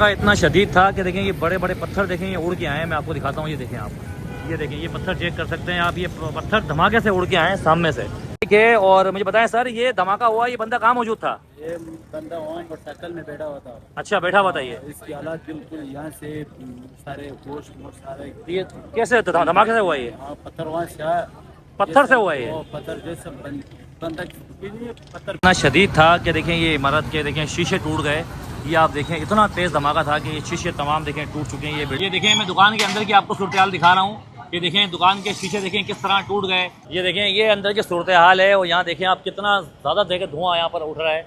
धमाका इतना शदीद था कि देखें ये बड़े बड़े पत्थर देखें ये उड़ के आए हैं। मैं आपको दिखाता हूँ, ये देखें आप, ये देखें ये पत्थर चेक कर सकते हैं आप, ये पत्थर धमाके से उड़ के आए हैं सामने से, ठीक है। और मुझे बताएं सर, ये धमाका हुआ, ये बंदा कहाँ मौजूद था? ये बंदा वहाँ मोटरसाइकिल में बैठा हुआ था। अच्छा, बैठा हुआ था ये। इसकी हालत बिल्कुल यहाँ से सारे गोश्त मोश सारे ये कैसे धमाके से हुआ ये? पत्थर वहाँ से आया। पत्थर से हुआ ये? पत्थर जैसे बंदा पत्थर इतना शदीद था कि देखें ये इमारत के देखें शीशे टूट गए। ये आप देखें इतना तेज़ धमाका था कि ये शीशे तमाम देखें टूट चुके हैं। ये देखें, मैं दुकान के अंदर की आपको सूरत हाल दिखा रहा हूँ। ये देखें दुकान के शीशे देखें किस तरह टूट गए। ये देखें ये अंदर की सूरत हाल है। और यहाँ देखें आप कितना ज़्यादा देखें धुआं यहाँ पर उठ रहा है।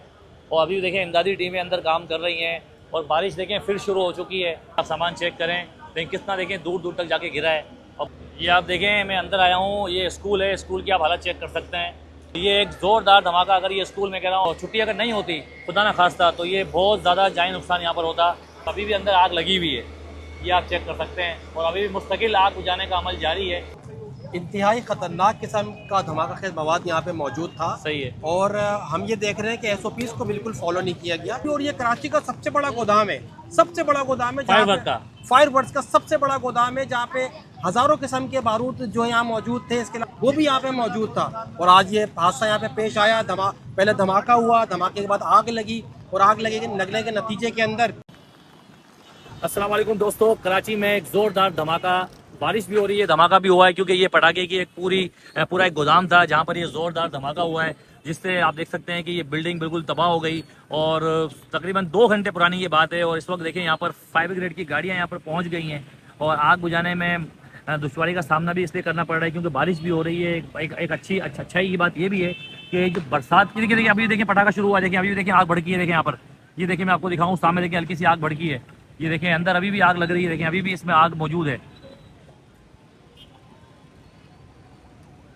और अभी देखें इमदादी टीमें अंदर काम कर रही हैं और बारिश देखें फिर शुरू हो चुकी है। आप सामान चेक करें, लेकिन कितना देखें दूर दूर तक जाके गिरा है। अब ये आप देखें, मैं अंदर आया हूँ, ये स्कूल है, स्कूल की आप हालत चेक कर सकते हैं। ये एक ज़ोरदार धमाका, अगर ये स्कूल में कह रहा हूँ छुट्टी अगर नहीं होती खुदा ना खास्ता, तो ये बहुत ज़्यादा जानी नुकसान यहाँ पर होता। अभी भी अंदर आग लगी हुई है, ये आप चेक कर सकते हैं। और अभी भी मुस्तकिल आग बुझाने का अमल जारी है। इंतहाई ख़तरनाक किस्म का धमाका खेज मवाद यहाँ पे मौजूद था। सही है। और हम ये देख रहे हैं कि SOPs को बिल्कुल फॉलो नहीं किया गया। और ये कराची का सबसे बड़ा गोदाम है, सबसे बड़ा गोदाम है फायरवर्क्स का सबसे बड़ा गोदाम है, जहाँ पे हज़ारों किस्म के बारूद जो यहाँ मौजूद थे, इसके अलावा वो भी यहाँ पे मौजूद था। और आज ये हादसा यहाँ पे पेश आया। पहले धमाका हुआ, धमाके के बाद आग लगी, और आग लगने के नतीजे के अंदर अस्सलाम वालेकुम दोस्तों, कराची में एक ज़ोरदार धमाका, बारिश भी हो रही है, धमाका भी हुआ है, क्योंकि ये पटाखे की एक पूरा एक गोदाम था जहाँ पर ये ज़ोरदार धमाका हुआ है, जिससे आप देख सकते हैं कि ये बिल्डिंग बिल्कुल तबाह हो गई। और तकरीबन 2 घंटे पुरानी ये बात है। और इस वक्त देखें यहाँ पर फायर ब्रिगेड की गाड़ियाँ यहाँ पर पहुँच गई हैं। और आग बुझाने में दुश्वारी का सामना भी इसलिए करना पड़ रहा है क्योंकि बारिश भी हो रही है। एक अच्छाई की बात ये भी है कि जो बरसात की, देखिए अभी देखें पटाखा शुरू हुआ, देखिए अभी भी देखें आग भड़की है। देखें यहाँ पर, ये देखिए मैं आपको दिखाऊँ, सामने देखिए हल्की सी आग भड़की है। ये देखें अंदर अभी भी आग लग रही है, देखें अभी भी इसमें आग मौजूद है।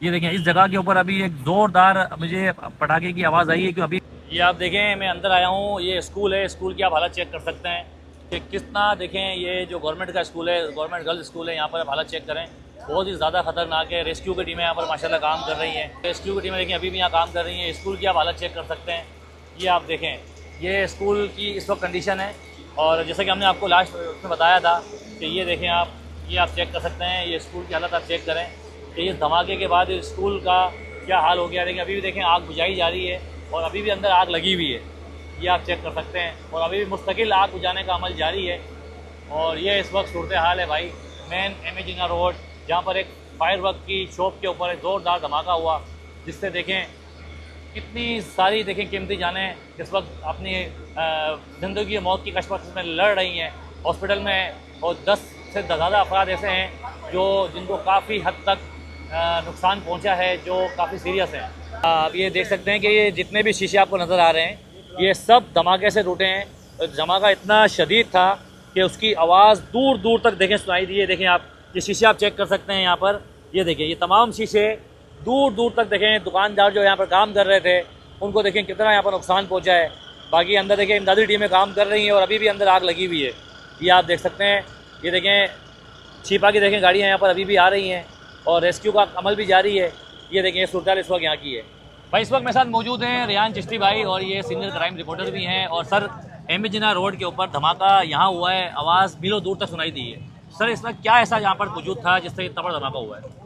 ये देखें इस जगह के ऊपर अभी एक ज़ोरदार मुझे पटाखे की आवाज़ आई है कि अभी ये आप देखें, मैं अंदर आया हूँ, ये स्कूल है, स्कूल की आप हालत चेक कर सकते हैं कि कितना देखें, ये जो गवर्नमेंट का स्कूल है, गवर्नमेंट गर्ल्स स्कूल है, यहाँ पर आप हालत चेक करें, बहुत ही ज़्यादा खतरनाक है। रेस्क्यू की टीमें यहाँ पर माशाल्लाह काम कर रही हैं। रेस्क्यू की टीमें देखें अभी भी यहाँ काम कर रही हैं। स्कूल की आप हालत चेक कर सकते हैं। ये आप देखें, ये स्कूल की इस वक्त कंडीशन है। और जैसा कि हमने आपको लास्ट में बताया था कि ये देखें आप, ये आप चेक कर सकते हैं, ये स्कूल की हालत आप चेक करें कि इस धमाके के बाद स्कूल का क्या हाल हो गया। देखिए अभी भी देखें आग बुझाई जा रही है और अभी भी अंदर आग लगी हुई है, ये आप चेक कर सकते हैं। और अभी भी मुस्तकिल आग बुझाने का अमल जारी है। और ये इस वक्त सूरत हाल है भाई, मेन MA जिन्ना रोड, जहाँ पर एक फायरवर्क की शॉप के ऊपर एक ज़ोरदार धमाका हुआ, जिससे देखें कितनी सारी देखें कीमती जानें इस वक्त अपनी ज़िंदगी और मौत की कशमकश में लड़ रही हैं हॉस्पिटल में। और 10 से ज़्यादा अफराद ऐसे हैं जिनको काफ़ी हद तक नुकसान पहुंचा है, जो काफ़ी सीरियस हैं। आप ये देख सकते हैं कि ये जितने भी शीशे आपको नज़र आ रहे हैं, ये सब धमाके से टूटे हैं। धमाका इतना शदीद था कि उसकी आवाज़ दूर दूर तक देखें सुनाई दी है। देखें आप, ये शीशे आप चेक कर सकते हैं यहाँ पर, ये देखें ये तमाम शीशे दूर दूर तक देखें। दुकानदार जो यहाँ पर काम कर रहे थे उनको देखें कितना यहाँ पर नुकसान पहुँचा है। बाकी अंदर देखें इमदादी टीमें काम कर रही हैं और अभी भी अंदर आग लगी हुई है, ये आप देख सकते हैं। ये देखें छिपा की देखें गाड़ियाँ यहाँ पर अभी भी आ रही हैं और रेस्क्यू का अमल भी जारी है। ये देखें सूरत इस वक्त यहाँ की है। भाई इस वक्त मेरे साथ मौजूद हैं रियान चिश्ती भाई, और ये सीनियर क्राइम रिपोर्टर भी हैं। और सर, MA जिन्ना रोड के ऊपर धमाका यहाँ हुआ है, आवाज़ मीलों दूर तक सुनाई दी है। सर इस वक्त क्या ऐसा यहाँ पर मौजूद था जिससे इतना बड़ा धमाका हुआ है?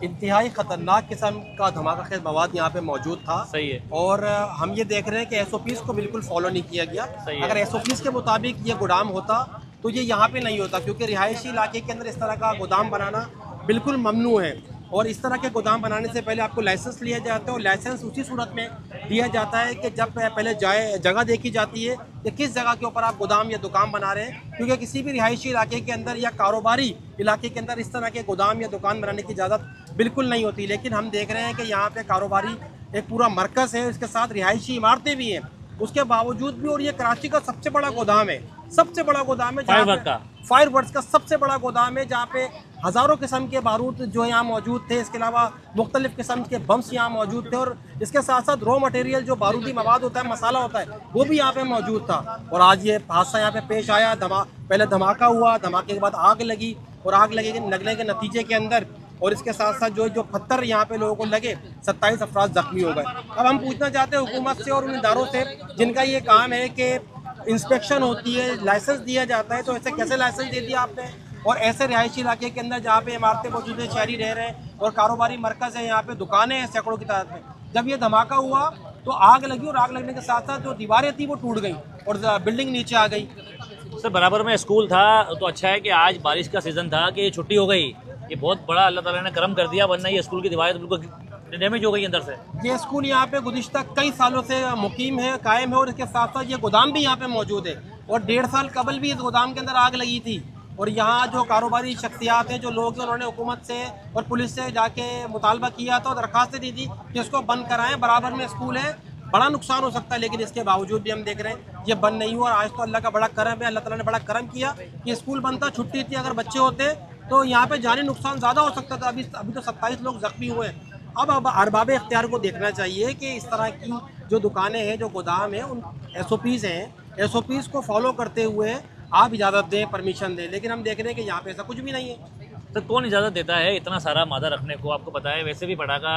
इंतहाई ख़तरनाक किस्म का धमाका खेज मवाद यहाँ पे मौजूद था। सही है। और हम ये देख रहे हैं कि SOPs को बिल्कुल फॉलो नहीं किया गया। अगर SOPs के मुताबिक ये गोदाम होता तो ये यहाँ पे नहीं होता, क्योंकि रिहायशी इलाके के अंदर इस तरह का गोदाम बनाना बिल्कुल ममनू है। और इस तरह के गोदाम बनाने से पहले आपको लाइसेंस लिया जाता है, और लाइसेंस उसी सूरत में दिया जाता है कि जब पहले जगह देखी जाती है कि किस जगह के ऊपर आप गोदाम या दुकान बना रहे हैं। क्योंकि किसी भी रिहायशी इलाके के अंदर या कारोबारी इलाके के अंदर इस तरह के गोदाम या दुकान बनाने की इजाज़त बिल्कुल नहीं होती। लेकिन हम देख रहे हैं कि यहाँ पे कारोबारी एक पूरा मरकज़ है, इसके साथ रिहायशी इमारतें भी हैं, उसके बावजूद भी। और ये कराची का सबसे बड़ा गोदाम है, सबसे बड़ा गोदाम है फायरवर्क्स का सबसे बड़ा गोदाम है, जहाँ पे हज़ारों किस्म के बारूद जो यहाँ मौजूद थे। इसके अलावा मुख्तलिफ़ किस्म के बम्स यहाँ मौजूद थे, और इसके साथ साथ रॉ मटेरियल जो बारूदी मवाद होता है, मसाला होता है, वो भी यहाँ पे मौजूद था। और आज ये हादसा यहाँ पे पेश आया। पहले धमाका हुआ, धमाके के बाद आग लगी, और आग लगने के नतीजे के अंदर और इसके साथ साथ जो पत्थर यहाँ पे लोगों को लगे, 27 अफराद जख्मी हो गए। अब हम पूछना चाहते हैं हुकूमत से और उन इदारों से जिनका ये काम है कि इंस्पेक्शन होती है, लाइसेंस दिया जाता है, तो ऐसे कैसे लाइसेंस दे दिया आपने? और ऐसे रिहायशी इलाके के अंदर जहाँ पे इमारतें मौजूद हैं, शहरी रह रहे हैं और कारोबारी मरकज़ है, यहाँ पे दुकानें हैं सैकड़ों की तादाद में, जब ये धमाका हुआ तो आग लगी और आग लगने के साथ साथ जो दीवारें थी वो टूट गई और बिल्डिंग नीचे आ गई। सर बराबर में स्कूल था तो अच्छा है कि आज बारिश का सीज़न था कि छुट्टी हो गई, ये बहुत बड़ा अल्लाह ताला ने करम कर दिया, वरना ये स्कूल की दीवारें तो बिल्कुल डैमेज हो गई अंदर से। ये स्कूल यहाँ पे गुज़िश्ता कई सालों से मुकीम है, कायम है और इसके साथ साथ ये गोदाम भी यहाँ पे मौजूद है और 1.5 साल कबल भी इस गोदाम के अंदर आग लगी थी। और यहाँ जो कारोबारी शख्सियात हैं, जो लोग हैं, उन्होंने हुकूमत से और पुलिस से जाके मुतालबा किया था और दरख्वास्त दी थी कि इसको बंद कराएं, बराबर में स्कूल है, बड़ा नुकसान हो सकता है, लेकिन इसके बावजूद भी हम देख रहे हैं ये बंद नहीं हुआ। और आज तो अल्लाह का बड़ा करम है, अल्लाह ताला ने बड़ा करम किया कि स्कूल बंद था, छुट्टी थी, अगर बच्चे होते तो यहाँ पे जानी नुकसान ज़्यादा हो सकता था। अभी तो 27 लोग जख्मी हुए हैं। अब अरबाब इख्तियार को देखना चाहिए कि इस तरह की जो दुकानें हैं, जो गोदाम हैं, उन SOPs हैं, SOPs को फॉलो करते हुए आप इजाज़त दें, परमिशन दें, लेकिन हम देख रहे हैं कि यहाँ पे ऐसा कुछ भी नहीं है। तो कौन इजाज़त देता है इतना सारा मादा रखने को? आपको पता है वैसे भी पटाखा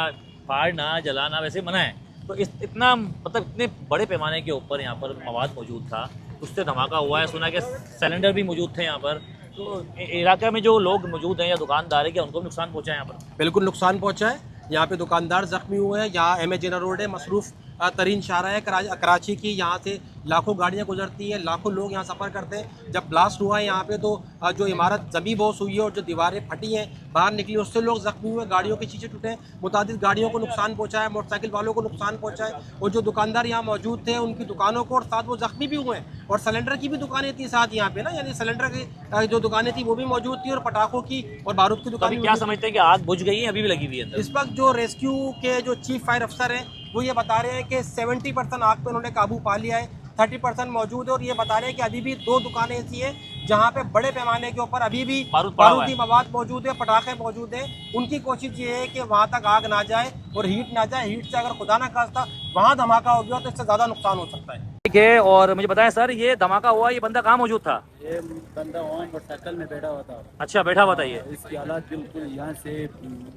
फाड़ना, जलाना वैसे मना है, तो इतना मतलब इतने बड़े पैमाने के ऊपर यहाँ पर मवाद मौजूद था, उससे धमाका हुआ है। सुना कि सिलेंडर भी मौजूद थे यहाँ पर, तो इलाके में जो लोग मौजूद हैं या दुकानदार है, क्या उनको भी नुकसान पहुँचा है यहाँ पर? बिल्कुल नुकसान पहुँचा है। यहाँ पे दुकानदार ज़ख्मी हुए हैं। यहाँ MA जिना रोड है, मसरूफ़ तरीन शाहरा है कराची की, यहाँ से लाखों गाड़ियाँ गुजरती हैं, लाखों लोग यहाँ सफ़र करते हैं। जब ब्लास्ट हुआ है यहाँ पे तो जो इमारत ज़मी बोस हुई है और जो दीवारें फटी हैं, बाहर निकली, उससे लोग ज़ख्मी हुए, गाड़ियों के शीशे टूटे, मुतादिद गाड़ियों को नुकसान पहुँचा है, मोटरसाइकिल वालों को नुकसान पहुँचा है और जो दुकानदार यहाँ मौजूद थे उनकी दुकानों को, और साथ वो ज़ख्मी भी हुए हैं। और सिलेंडर की भी दुकानें थी साथ यहाँ पे ना, यानी सिलेंडर की जो दुकानें थी वो भी मौजूद थी और पटाखों की और बारूद की दुकानें। क्या समझते हैं कि आग बुझ गई है, अभी भी लगी हुई है? इस वक्त जो रेस्क्यू के जो चीफ फायर अफसर हैं वो ये बता रहे हैं कि 70% आग पे उन्होंने काबू पा लिया है, 30% मौजूद है। और ये बता रहे हैं कि अभी भी 2 दुकानें ऐसी हैं जहाँ पे बड़े पैमाने के ऊपर अभी भी बारूदी मवाद मौजूद है, पटाखे मौजूद है। उनकी कोशिश ये है कि वहाँ तक आग ना जाए और हीट ना जाए। हीट से अगर खुदा ना खास्ता वहाँ धमाका हो गया तो इससे ज़्यादा नुकसान हो सकता है। ठीक है, और मुझे बताएं सर, ये धमाका हुआ, ये बंदा कहाँ मौजूद था? ये बंदा वहाँ मोटरसाइकिल में बैठा हुआ था। अच्छा, बैठा हुआ था ये? इसकी हालात बिल्कुल यहाँ से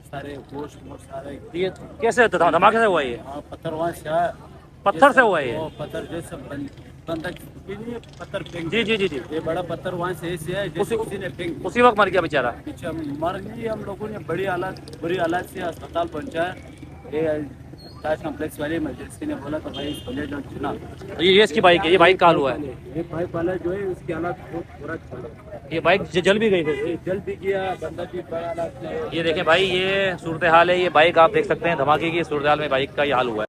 सारे गोश्त सारे। ये कैसे धमाके से हुआ? ये पत्थर वहाँ से आया, पत्थर से हुआ ये? पत्थर जैसा बंदा पत्थर फेंक। जी जी जी जी, ये बड़ा पत्थर वहाँ से ऐसे है जैसे किसी ने फेंक। उसी वक्त मर गया बेचारा? पीछे मर गई। हम लोगों ने बुरी हालत से अस्पताल पहुँचाया। ताज कॉम्प्लेक्स वाले इमरजेंसी ने बोला तो भाई इसको ले जाओ चुना। ये इसकी बाइक है, ये बाइक कहाँ हुआ है? ये बाइक वाला जो है उसकी हालत बहुत बुरा चल रहा है। ये बाइक जल भी गई थी? जल भी गया, बंदा भी बड़ा हालत में। ये देखें भाई, ये सूरत हाल है। ये बाइक आप देख सकते हैं, धमाके की सूरत हाल में बाइक का ये हाल हुआ है।